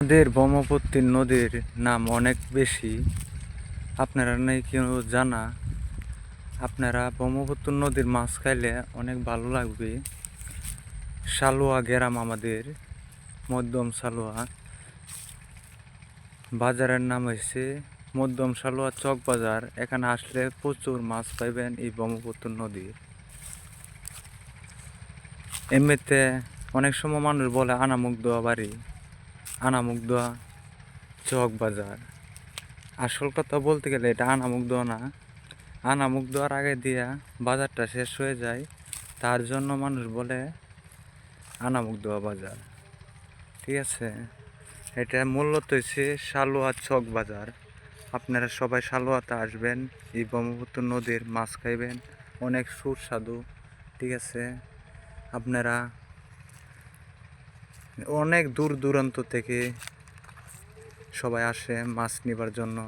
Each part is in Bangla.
ব্রহ্মপুত্র নদীর নাম অনেক বেশি, আপনারা নাই কেউ জানা। আপনারা ব্রহ্মপুত্র নদীর মাছ খাইলে অনেক ভালো লাগবে। সালুয়া গ্রাম আমাদের, মধ্যম সালুয়া। বাজারের নাম হয়েছে মধ্যম সালুয়া চক বাজার। এখানে আসলে প্রচুর মাছ পাইবেন এই ব্রহ্মপুত্র নদীর। এমনিতে অনেক সময় মানুষ বলে আনামুগদোয়া বাড়ি, আনামুগদোয়া চক বাজার। আসল কথা বলতে গেলে এটা আনামুগদোয়া না। আনামুগদোয়ার আগে দিয়া বাজারটা শেষ হয়ে যায়, তার জন্য মানুষ বলে আনামুগদোয়া বাজার। ঠিক আছে, এটা মূলত হচ্ছে সালুয়া চক বাজার। আপনারা সবাই সালুয়াতে আসবেন, এই ব্রহ্মপুত্র নদীর মাছ খাইবেন, অনেক সুস্বাদু। ঠিক আছে, আপনারা অনেক দূর দূরান্ত থেকে সবাই আসে মাছ নিবার জন্য।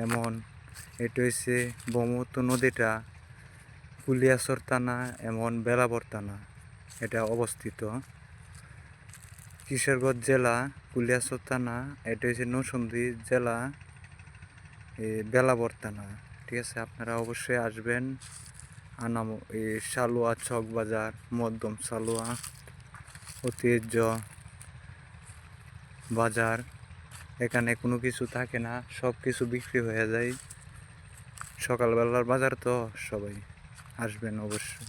এমন এটা হচ্ছে ব্রহ্মপুত্র নদীটা কুলিয়াচর থানা এমন বেলাবর থানা এটা অবস্থিত। কিশোরগঞ্জ জেলা কুলিয়াচর থানা, এটা হচ্ছে নরসিংদী জেলা বেলাবর থানা। ঠিক আছে, আপনারা অবশ্যই আসবেন। এই সালুয়া চক বাজার, মধ্যম সালুয়া ঐতিহ্য বাজার। এখানে কোনো কিছু থাকে না, সব কিছু বিক্রি হয়ে যায়। সকালবেলার বাজার তো, সবাই আসবেন অবশ্যই।